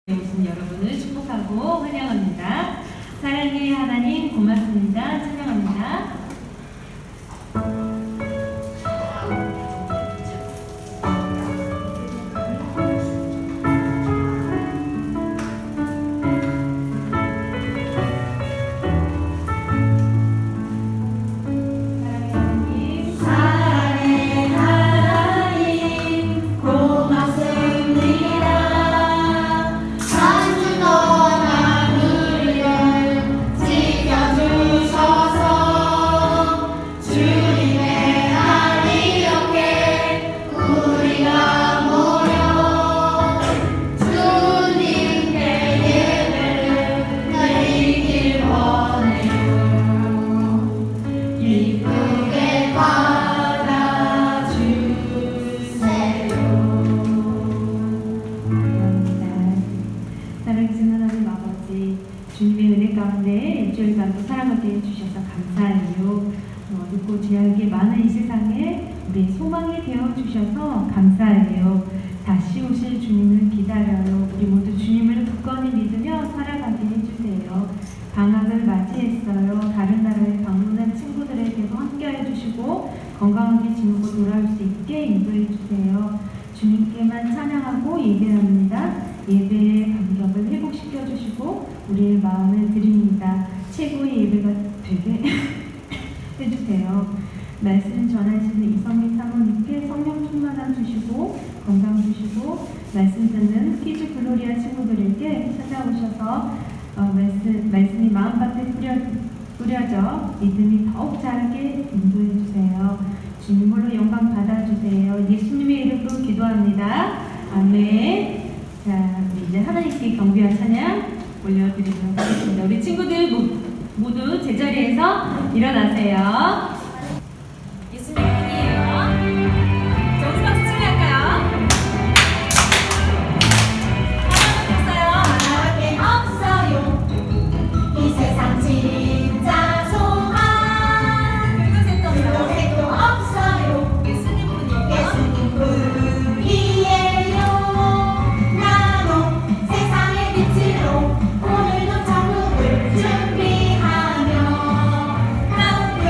오신 여러분을 축복하고 환영합니다. 사랑의 하나님 고맙습니다. 찬양합니다. 주님의 은혜 가운데 일주일간도 살아가게 해주셔서 감사해요. 늦고 죄악이 많은 이 세상에 우리 소망이 되어주셔서 감사해요. 다시 오실 주님을 기다려요. 우리 모두 주님을 굳건히 믿으며 살아가게 해주세요. 방학을 맞이했어요. 다른 나라에 방문한 친구들에게도 함께 해주시고 건강하게 지내고 돌아올 수 있게 인도해 주세요. 주님께만 찬양하고 예배합니다. 예배의 감격을 회복시켜 주시고 우리의 마음을 드립니다. 최고의 예배가 되게 해주세요. 말씀 전하시는 이성민 사모님께 성령 충만함 주시고 건강 주시고 말씀 듣는 퀴즈 글로리아 친구들에게 찾아오셔서 말씀이 마음밭에 뿌려져 믿음이 더욱 자라게 인도해 주세요. 주님 홀로 영광 받아주세요. 예수님의 이름으로 기도합니다. 아멘. 자, 이제 하나님께 경배와 찬양 올려드리도록 하겠습니다. 우리 친구들 모두 제자리에서 일어나세요. 예수님 분이에요. 자, 우리 박수 치며 할까요? 하나밖에 없어요. 이 세상 진짜 소망 그곳에 또 없어요. 예수님 분이에요. 예수님 분이에요. 나도 세상의 빛으로 오늘도 천국을 준비하며 가운데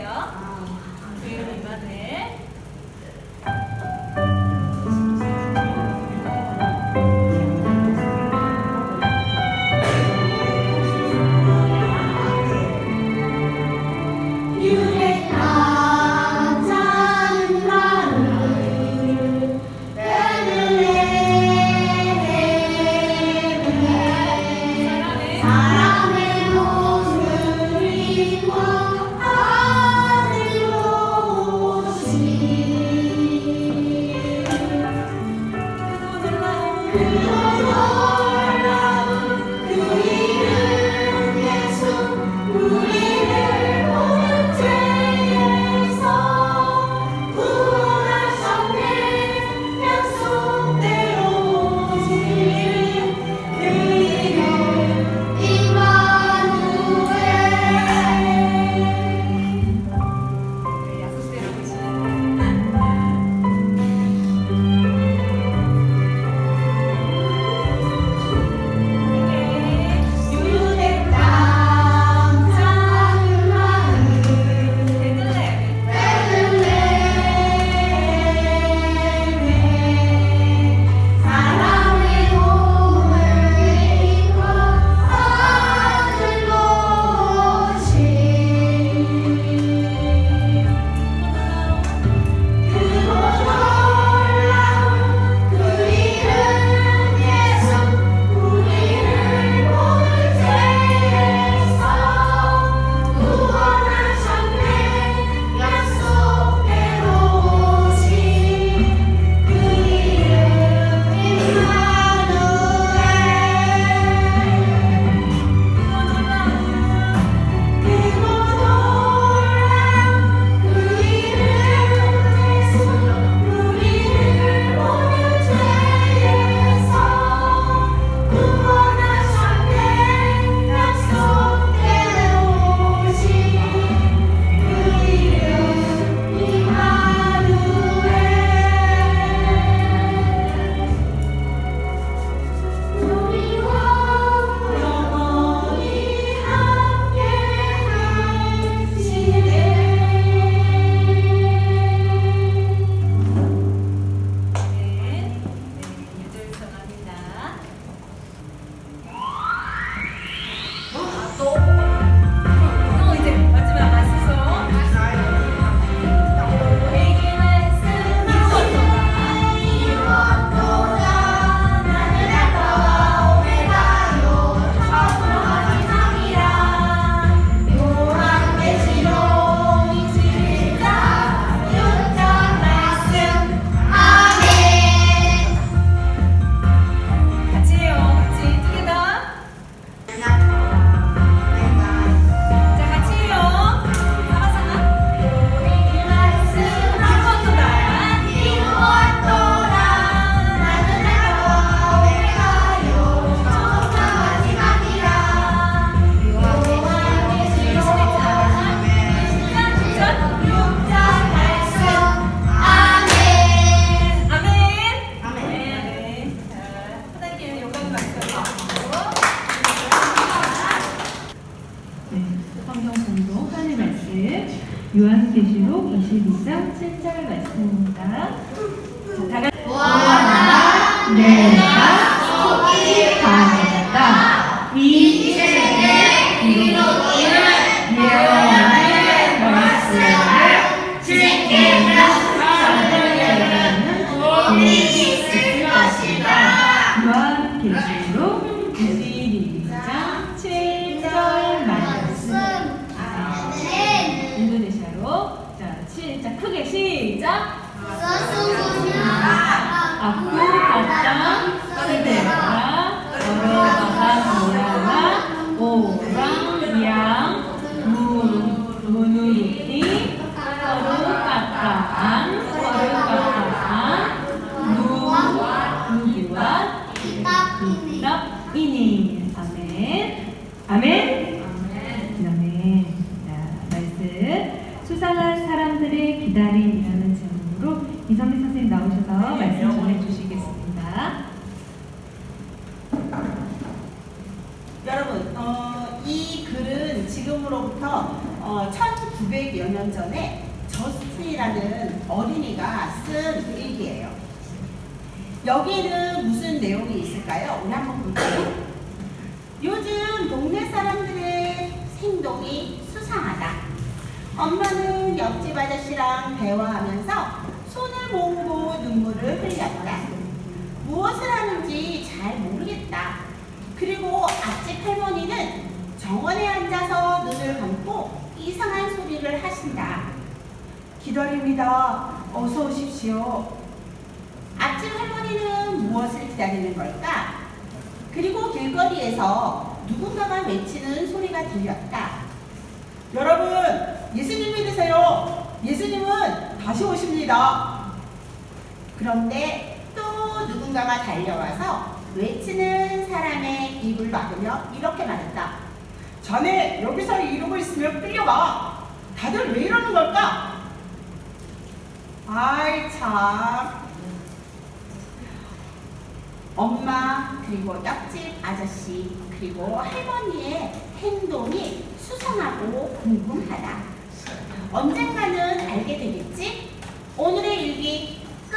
해주세요. 주일 이만해. 유레카 작은 마을 베들레헴에 사람의 모습을 입고 아들 오시 그로 놀라운 그 이름 예수 우리를 모든 죄에서 구원하셨네 약속대로 오신 그 이름 임마누엘 약속대로 오시는 유대 땅 작은 마을 베들레헴. 베들레헴에 사람의 몸을 입고 아들 오신 그로 놀라운 그 이름 예수 우리를 모든 죄에서 구원하셨네 약속대로 오신 그 이름 임마누엘 그로 놀라운 그 이름 예수 우리를 모든 죄에서 구원하셨네 약속대로 오신 그 이름 임마누엘 우리와 영원히 함께하시네 유절 성합니다. 또 이제 마지막 말씀송. 우리에게 이루었도다 나는 알파와 오메가요 처음으로 마지막이라 요한계시록 21장 6절 말씀 아멘 같이 해요. 같이 두개다. 자, 같이 해요. 사바사나. 말씀 이루었도다. 이루었도다 나는 알파와 오메가요 처음과 마지막이라 요한계시록 6절 말씀 아멘 아멘. 아멘. 자, 하나님께 영광 받으시고. 네, 성경 공동 하나님 말씀 요한계시록 22장 7절 말씀입니다. 자, 다 같이 내가 속히 가졌다 이 세상에 이루기를 예언의 말씀을 지키는 사람들에게는 복이 있을 것이다. 요한계시록 22장 7절 말씀. 인도네시아로 자, 자 크게 시작. 아쿠 가짱 세데라 어려가상 모라나 오랑 양 무누리티 어루까까안 누구와 이니 아멘 아멘 아멘. 자, 말씀 수상한 사람들의 기다림이라는 제목으로 이선미 선생님 나오셔서 말씀 전해주시겠습니다. 여러분, 이 글은 지금으로부터 900여 년 전에 저스틴이라는 어린이가 쓴 일기예요. 여기에는 무슨 내용이 있을까요? 우리 한번 볼게요. 요즘 동네 사람들의 행동이 수상하다. 엄마는 옆집 아저씨랑 대화하면서 손을 모으고 눈물을 흘렸다. 무엇을 하는지 잘 모르겠다. 그리고 앞집 할머니는 정원에 앉아서 눈을 감고 이상한 소리를 하신다. 기다립니다. 어서 오십시오. 앞집 할머니는 무엇을 기다리는 걸까? 그리고 길거리에서 누군가가 외치는 소리가 들렸다. 여러분, 예수님 믿으세요. 예수님은 다시 오십니다. 그런데 또 누군가가 달려와서 외치는 사람의 입을 막으며 이렇게 말했다. 자네 여기서 이러고 있으면 끌려가. 다들 왜 이러는 걸까? 아이 참. 엄마 그리고 옆집 아저씨 그리고 할머니의 행동이 수상하고 궁금하다. 언젠가는 알게 되겠지? 오늘의 일기 끝.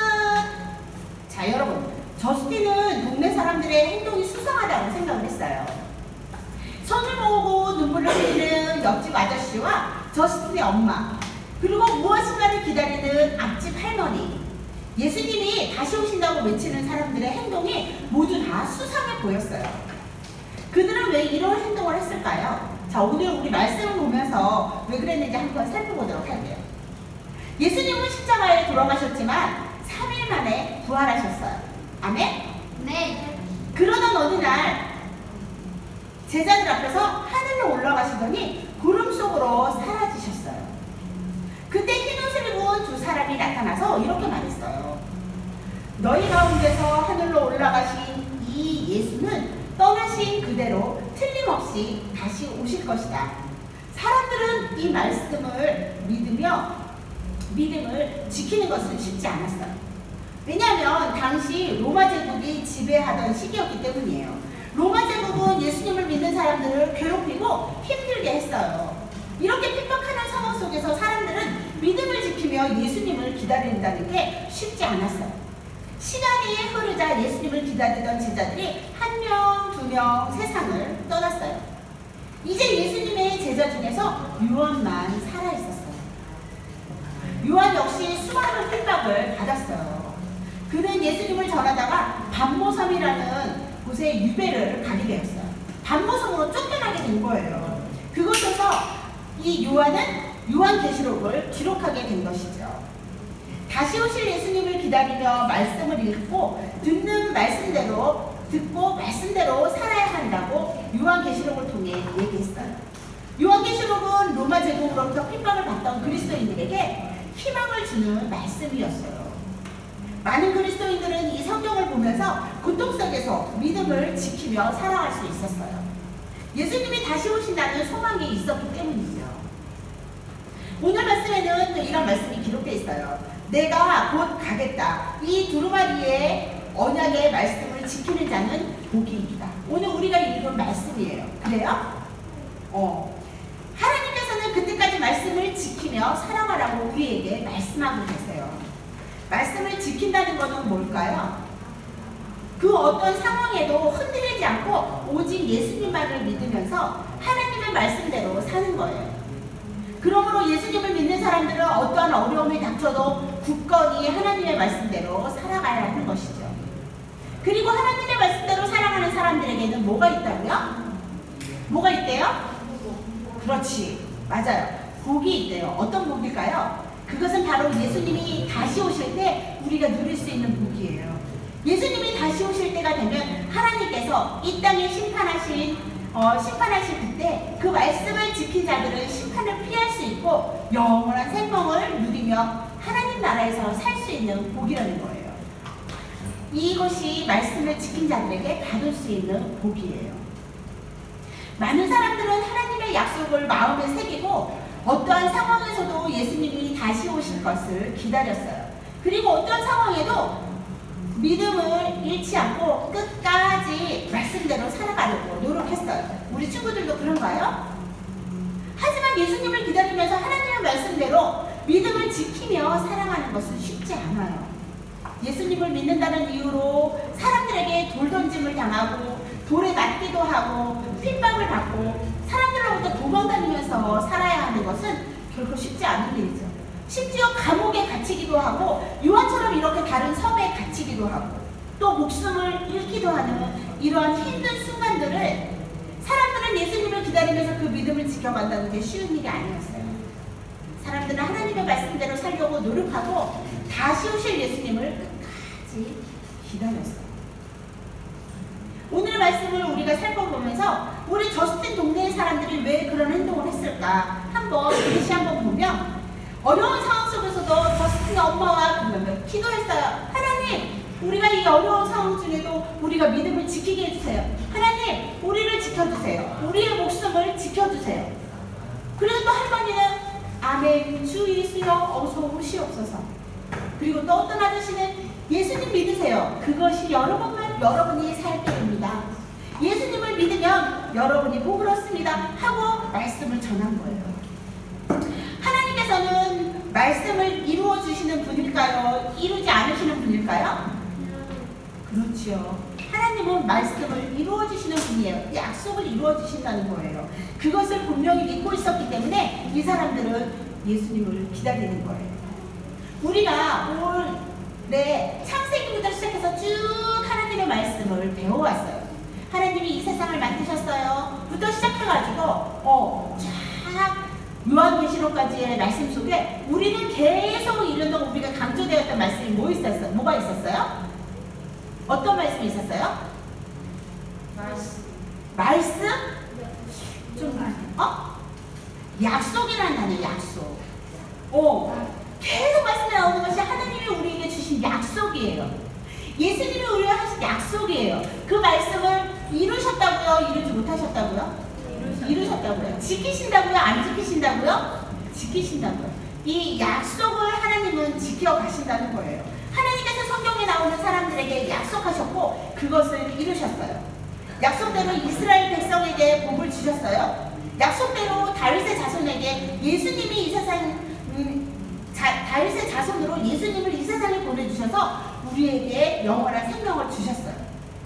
자 여러분, 저스틴은 동네 사람들의 행동이 수상하다고 생각을 했어요. 손을 모으고 눈물을 흘리는 옆집 아저씨와 저스틴의 엄마, 그리고 무엇인가를 기다리는 앞집 할머니, 예수님이 다시 오신다고 외치는 사람들의 행동이 모두 다 수상해 보였어요. 그들은 왜 이런 행동을 했을까요? 자, 오늘 우리 말씀을 보면서 왜 그랬는지 한번 살펴보도록 할게요. 예수님은 십자가에 돌아가셨지만 3일 만에 부활하셨어요. 아멘? 네. 그러던 어느 날 제자들 앞에서 하늘로 올라가시더니 구름 속으로 사라지셨어요. 그때 흰 옷을 입은 두 사람이 나타나서 이렇게 말했어요. 너희 가운데서 하늘로 올라가신 이 예수는 떠나신 그대로 틀림없이 다시 오실 것이다. 사람들은 이 말씀을 믿음을 지키는 것은 쉽지 않았어요. 왜냐하면 당시 로마 제국이 지배하던 시기였기 때문이에요. 로마 제국은 예수님을 믿는 사람들을 괴롭히고 힘들게 했어요. 이렇게 핍박하는 상황 속에서 사람들은 믿음을 지키며 예수님을 기다린다는 게 쉽지 않았어요. 시간이 흐르자 예수님을 기다리던 제자들이 한 명, 두 명 세상을 떠났어요. 이제 예수님의 제자 중에서 요한만 살아있었어요. 요한 역시 수많은 핍박을 받았어요. 그는 예수님을 전하다가 반모섬이라는 곳에 유배를 가게 되었어요. 반모섬으로 쫓겨나게 된 거예요. 그곳에서 이 요한은 요한계시록을 기록하게 된 것이죠. 다시 오실 예수님을 기다리며 말씀을 읽고 듣는 말씀대로 듣고 말씀대로 살아야 한다고 요한계시록을 통해 얘기했어요. 요한계시록은 로마 제국으로부터 핍박을 받던 그리스도인들에게 희망을 주는 말씀이었어요. 많은 그리스도인들은 이 성경을 보면서 고통 속에서 믿음을 지키며 살아갈 수 있었어요. 예수님이 다시 오신다는 소망이 있었기 때문이죠. 오늘 말씀에는 또 이런 말씀이 기록되어 있어요. 내가 곧 가겠다. 이 두루마리의 언약의 말씀을 지키는 자는 복이 있다. 오늘 우리가 읽은 말씀이에요. 그래요? 하나님께서는 그때까지 말씀을 지키며 살아가라고 우리에게 말씀하고 계세요. 말씀을 지킨다는 것은 뭘까요? 그 어떤 상황에도 흔들리지 않고 오직 예수님만을 믿으면서 하나님의 말씀대로 사는 거예요. 그러므로 예수님을 믿는 사람들은 어떠한 어려움이 닥쳐도 굳건히 하나님의 말씀대로 살아가야 하는 것이죠. 그리고 하나님의 말씀대로 살아가는 사람들에게는 뭐가 있다고요? 뭐가 있대요? 그렇지, 맞아요. 복이 있대요. 어떤 복일까요? 그것은 바로 예수님이 다시 오실 때 우리가 누릴 수 있는 복이에요. 예수님이 다시 오실 때가 되면 하나님께서 이 땅에 심판하실 그때 그 말씀을 지킨 자들은 심판을 피할 수 있고 영원한 생명을 누리며 하나님 나라에서 살 수 있는 복이라는 거예요. 이것이 말씀을 지킨 자들에게 받을 수 있는 복이에요. 많은 사람들은 하나님의 약속을 마음에 새기고 어떠한 상황에서도 예수님이 다시 오실 것을 기다렸어요. 그리고 어떠한 상황에도 믿음을 잃지 않고 끝까지 말씀대로 살아가려고 노력했어요. 우리 친구들도 그런가요? 하지만 예수님을 기다리면서 하나님의 말씀대로 믿음을 지키며 살아가는 것은 쉽지 않아요. 예수님을 믿는다는 이유로 사람들에게 돌 던짐을 당하고 돌에 맞기도 하고 핍박을 받고 사람들로부터 도망다니면서 살아야 하는 것은 결코 쉽지 않은 일이죠. 심지어 감옥에 갇히기도 하고 요한처럼 이렇게 다른 섬에 갇히기도 하고 또 목숨을 잃기도 하는 이러한 힘든 순간들을 사람들은 예수님을 기다리면서 그 믿음을 지켜간다는 게 쉬운 일이 아니었어요. 사람들은 하나님의 말씀대로 살려고 노력하고 다시 오실 예수님을 끝까지 기다렸어요. 오늘의 말씀을 우리가 살펴보면서 우리 저스틴 동네의 사람들이 왜 그런 행동을 했을까 다시 한번 보면 어려운 상황 속에서도 저스틴의 엄마와 그러면 기도했어요. 하나님, 우리가 이 어려운 상황 중에도 우리가 믿음을 지키게 해주세요. 하나님, 우리를 지켜주세요. 우리의 목숨을 지켜주세요. 그리고 또 할머니는 아멘, 주 예수여 어서 오시옵소서. 그리고 또 어떤 아저씨는 예수님 믿으세요. 그것이 여러분이 살 길입니다. 예수님을 믿으면 여러분이 복을 얻습니다 하고 말씀을 전한 거예요. 하나님께서는 말씀을 이루어 주시는 분일까요? 이루지 않으시는 분일까요? 그렇죠. 하나님은 말씀을 이루어 주시는 분이에요. 약속을 이루어 주신다는 거예요. 그것을 분명히 믿고 있었기 때문에 이 사람들은 예수님을 기다리는 거예요. 우리가 올해 창세기부터 시작해서 쭉 하나님의 말씀을 배워왔어요. 하나님이 이 세상을 만드셨어요 부터 시작해가지고 쫙 요한계시록까지의 말씀 속에 우리는 계속 이런 동안 우리가 강조되었던 말씀이 뭐가 있었어요? 어떤 말씀이 있었어요? 말씀? 약속이라는 단어, 약속. 계속 말씀에 나오는 것이 하나님이 우리에게 주신 약속이에요. 예수님이 우리에게 하신 약속이에요. 그 말씀을 이루셨다고요? 이루지 못하셨다고요? 이루셨다고요. 지키신다고요? 안 지키신다고요? 지키신다고요. 이 약속을 하나님은 지켜가신다는 거예요. 하나님께서 성경에 나오는 사람들에게 약속하셨고 그것을 이루셨어요. 약속대로 이스라엘 백성에게 복을 주셨어요. 약속대로 다윗의 자손에게 예수님이 이 세상 다윗의 자손으로 예수님을 이 세상에 보내주셔서 우리에게 영원한 생명을 주셨어요.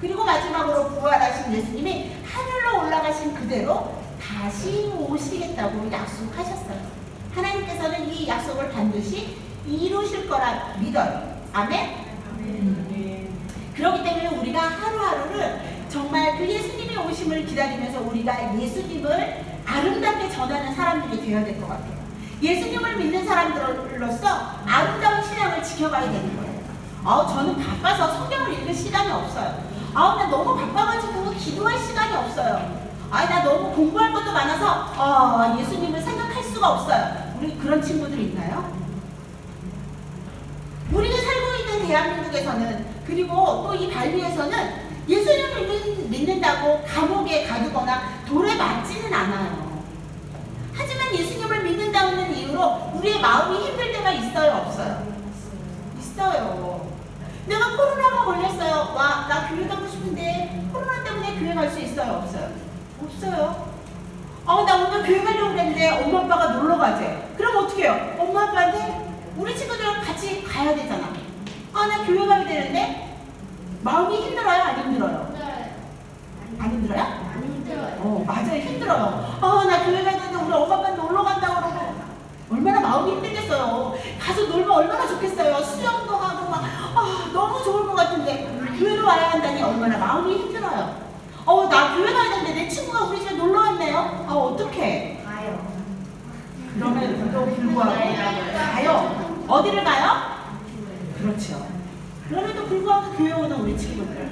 그리고 마지막으로 부활하신 예수님이 하늘로 올라가신 그대로 다시 오시겠다고 약속하셨어요. 하나님께서는 이 약속을 반드시 이루실 거라 믿어요. 아멘? 그렇기 때문에 우리가 하루하루를 정말 그 예수님의 오심을 기다리면서 우리가 예수님을 아름답게 전하는 사람들이 되어야 될 것 같아요. 예수님을 믿는 사람들로서 아름다운 신앙을 지켜가야 되는 거예요. 저는 바빠서 성경을 읽을 시간이 없어요. 나 너무 바빠가지고 기도할 시간이 없어요. 나 너무 공부할 것도 많아서 예수님을 생각할 수가 없어요. 우리 그런 친구들 있나요? 우리가 살고 있는 대한민국에서는 그리고 또 이 발리에서는 예수님을 믿는다고 감옥에 가두거나 돌에 맞지는 않아요. 하지만 예수님을 믿는다는 이유로 우리의 마음이 힘들 때가 있어요, 없어요? 있어요. 내가 코로나가 걸렸어요. 나 교회 가고 싶은데 코로나 때문에 교회 갈 수 있어요, 없어요? 없어요. 나 오늘 교회 가려고 그랬는데 엄마 아빠가 놀러 가재. 그럼 어떻게 해요? 엄마 아빠한테 우리 친구들이랑 같이 가야 되잖아. 나 교회 가야 되는데 마음이 힘들어요, 안 힘들어요? 안 힘들어요? 안 힘들어요. 맞아요, 힘들어요. 나 교회 가야 되는데 우리 엄마 아빠 놀러 간다고 그러고 얼마나 마음이 힘들겠어요. 가서 놀면 얼마나 좋겠어요. 수영도 하고 너무 좋을 것 같은데 교회로 와야 한다니 얼마나 마음이 힘들어요. 나 교회 가야 되는데 내 친구가 우리 집에 놀러 왔네요. 어떡해. 가요. 그러면 또 불구하고 가요. 어디를 가요? 그렇죠. 그럼에도 불구하고 교회 오는 우리 친구들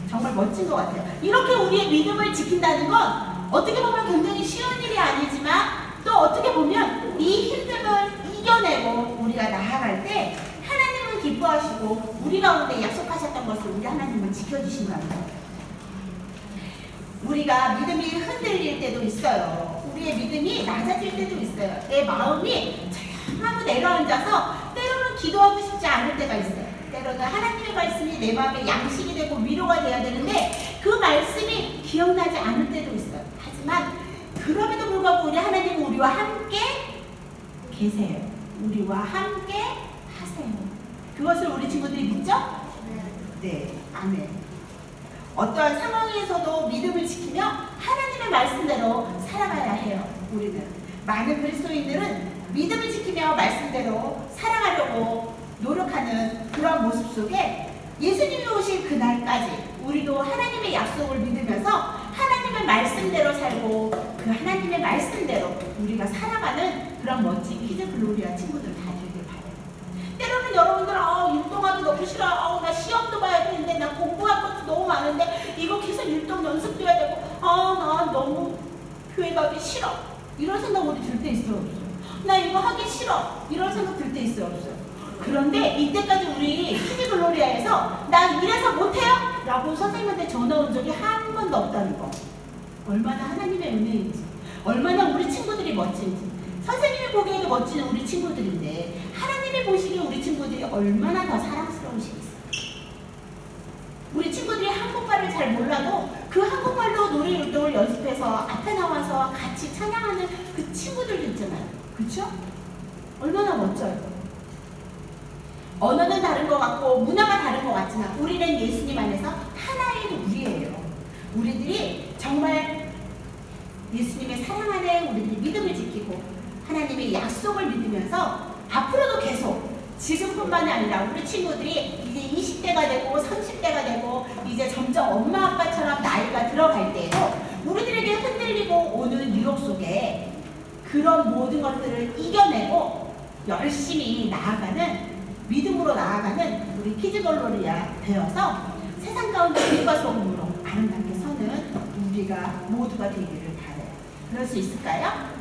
정말 멋진 것 같아요. 이렇게 우리의 믿음을 지킨다는 건 어떻게 보면 굉장히 쉬운 일이 아니지만 또 어떻게 보면 이 힘듦을 이겨내고 우리가 나아갈 때 하나님은 기뻐하시고 우리 가운데 약속하셨던 것을 우리 하나님은 지켜주신다는 거예요. 우리가 믿음이 흔들릴 때도 있어요. 우리의 믿음이 낮아질 때도 있어요. 내 마음이 조용하고 내려앉아서 때로는 기도하고 싶지 않을 때가 있어요. 때로는 하나님의 말씀이 내 마음에 양식이 되고 위로가 돼야 되는데 그 말씀이 기억나지 않을 때도 있어요. 하지만 그럼에도 불구하고 우리 하나님은 우리와 함께 계세요. 우리와 함께 하세요. 그것을 우리 친구들이 믿죠? 네, 아멘. 어떠한 상황에서도 믿음을 지키며 하나님의 말씀대로 살아가야 해요. 우리는 많은 그리스도인들은 믿음을 지키며 말씀대로 살아가려고 노력하는 그런 모습 속에 예수님이 오실 그날까지 우리도 하나님의 약속을 믿으면서 하나님의 말씀대로 살고 그 하나님의 말씀대로 우리가 살아가는 그런 멋진 키즈 글로리아 친구들 다 되길 바래요. 때로는 여러분들 율동하기 너무 싫어. 나 시험도 봐야 되는데 나 공부할 것도 너무 많은데 이거 계속 율동 연습도 해야 되고 나 너무 교회 가기 싫어. 이런 생각 우리 들 때 있어요, 없어요? 나 이거 하기 싫어. 이런 생각 들 때 있어요, 없어요? 그런데 이때까지 우리 키즈 글로리아에서 나 이래서 못해요? 라고 선생님한테 전화 온 적이 한 번도 없다는 거. 얼마나 하나님의 은혜인지, 얼마나 우리 친구들이 멋진지. 선생님이 보기에도 멋진 우리 친구들인데 하나님이 보시기에 우리 친구들이 얼마나 더 사랑스러우시겠어요. 우리 친구들이 한국말을 잘 몰라도 그 한국말로 노래 율동을 연습해서 앞에 나와서 같이 찬양하는 그 친구들도 있잖아요. 그렇죠? 얼마나 멋져요. 언어는 다른 것 같고 문화가 다른 것 같지만 우리는 예수님 안에서 하나인 우리예요. 우리들이 정말 예수님의 사랑 안에 우리들이 믿음을 지키고 하나님의 약속을 믿으면서 앞으로도 계속 지금뿐만이 아니라 우리 친구들이 이제 20대가 되고 30대가 되고 이제 점점 엄마 아빠처럼 나이가 들어갈 때에도 우리들에게 흔들리고 오는 유혹 속에 그런 모든 것들을 이겨내고 열심히 나아가는 믿음으로 나아가는 우리 키즈 글로리아 되어서 세상 가운데 빛과 소금으로 아름답게 서는 우리가 모두가 되기를 바라요. 그럴 수 있을까요?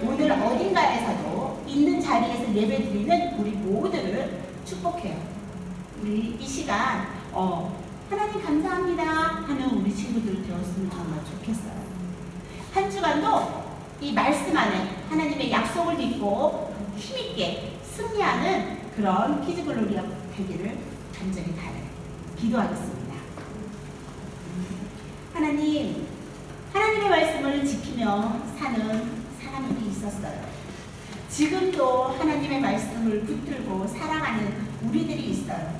오늘 어딘가에서도 있는 자리에서 예배드리는 우리 모두를 축복해요. 우리 이 시간 하나님 감사합니다 하는 우리 친구들 되었으면 정말 좋겠어요. 한 주간도 이 말씀 안에 하나님의 약속을 믿고 힘있게 승리하는 그런 키즈 글로리아 되기를 간절히 바라요. 기도하겠습니다. 하나님의 말씀을 지키며 사는 사람들이 있었어요. 지금도 하나님의 말씀을 붙들고 살아가는 우리들이 있어요.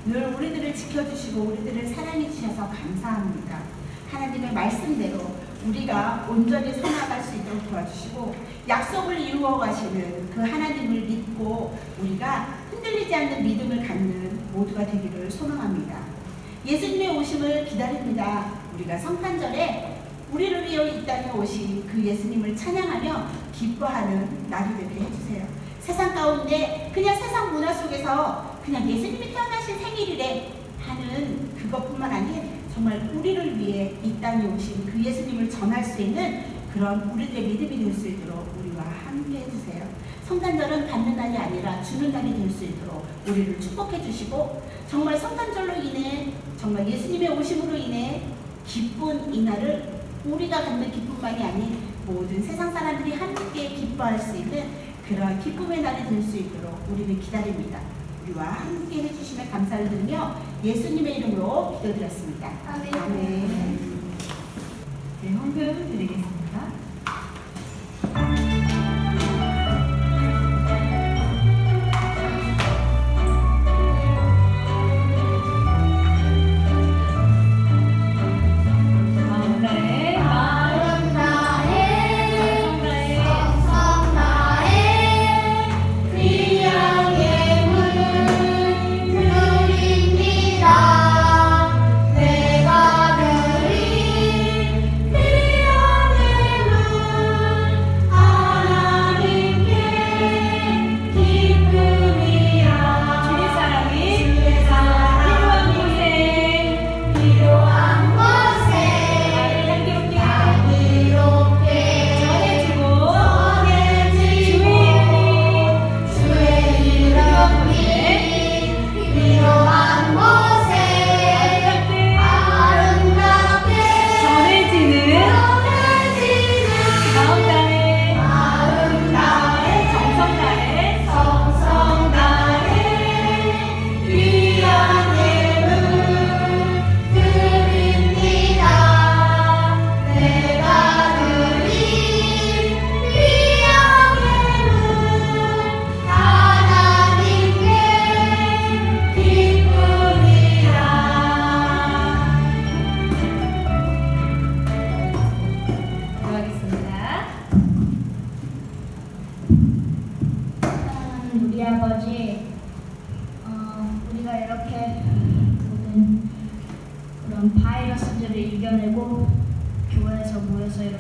늘 우리들을 지켜주시고 우리들을 사랑해 주셔서 감사합니다. 하나님의 말씀대로 우리가 온전히 살아갈 수 있도록 도와주시고 약속을 이루어 가시는 그 하나님을 믿고 우리가 흔들리지 않는 믿음을 갖는 모두가 되기를 소망합니다. 예수님의 오심을 기다립니다. 우리가 성탄절에 우리를 위해 이 땅에 오신 그 예수님을 찬양하며 기뻐하는 날이 되게 해주세요. 세상 가운데 그냥 세상 문화 속에서 그냥 예수님이 태어나신 생일이래 하는 그것뿐만 아니라 정말 우리를 위해 이 땅에 오신 그 예수님을 전할 수 있는 그런 우리들의 믿음이 될 수 있도록 우리와 함께 해주세요. 성탄절은 받는 날이 아니라 주는 날이 될 수 있도록 우리를 축복해 주시고 정말 성탄절로 인해 정말 예수님의 오심으로 인해 기쁜 이 날을 우리가 갖는 기쁨만이 아닌 모든 세상 사람들이 함께 기뻐할 수 있는 그런 기쁨의 날이 될 수 있도록 우리는 기다립니다. 우리와 함께 해주시면 감사를 드리며 예수님의 이름으로 기도드렸습니다. 아멘. 아멘. 네, 헌금 드리겠습니다. 내가 드린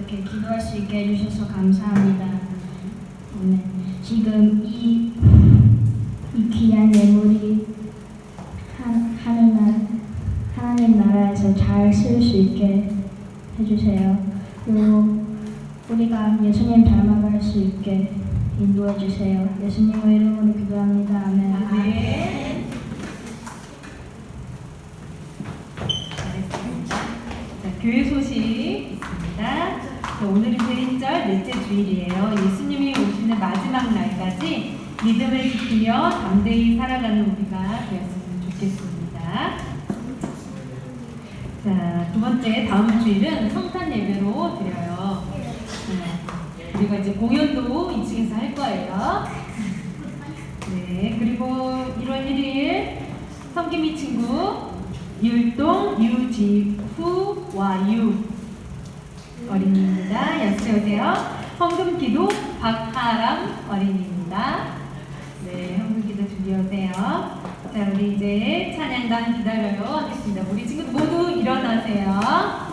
이렇게 기도할 수 있게 해주셔서 감사합니다. 네. 지금 이 귀한 예물이 하나님 나라에서 잘 쓸 수 있게 해주세요. 그리고 우리가 예수님 닮아갈 수 있게 인도해 주세요. 예수님의 이름으로 기도합니다. 아멘. 네. 잘했습니다. 자, 교회 소식 있습니다. 자, 오늘은 제1절 넷째 주일이에요. 예수님이 오시는 마지막 날까지 믿음을 지키며 담대히 살아가는 우리가 되었으면 좋겠습니다. 자, 두 번째 다음 주일은 성탄 예배로 드려요. 우리가 이제 공연도 2층에서 할 거예요. 네, 그리고 1월 1일 성기미 친구 율동 유지후와 유 어린이입니다. 약속해 오세요. 헌금기도 박하람 어린이입니다. 네, 헌금기도 준비해 오세요. 자, 우리 이제 찬양단 기다려요 하겠습니다. 우리 친구들 모두 일어나세요.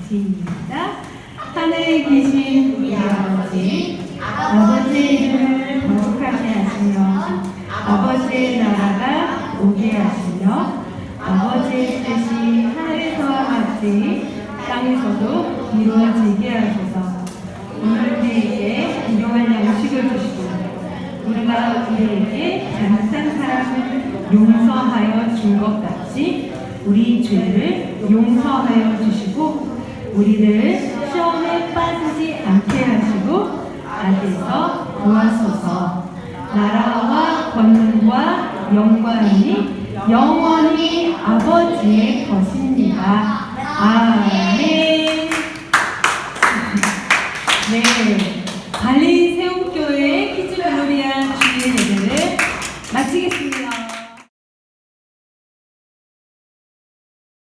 시작. 하늘에 계신 우리 아버지의 이름을 거룩하게 하시며 아버지의 나라가 오게 하시며 아버지의 뜻이 하늘에서와 같이 땅에서도 이루어지게 하소서. 오늘 우리에게 일용할 양식을 주시고 우리가 우리에게 잘못한 사람을 용서하여 준 것 같이 우리 죄를 용서하여 주시고 우리를 시험에 빠지지 않게 하시고 악에서 구하소서. 나라와 권능과 영광이 영원히 아버지의 것입니다. 아멘. 네, 발린 세움교회 키즈 글로리아 주일 예배를 마치겠습니다.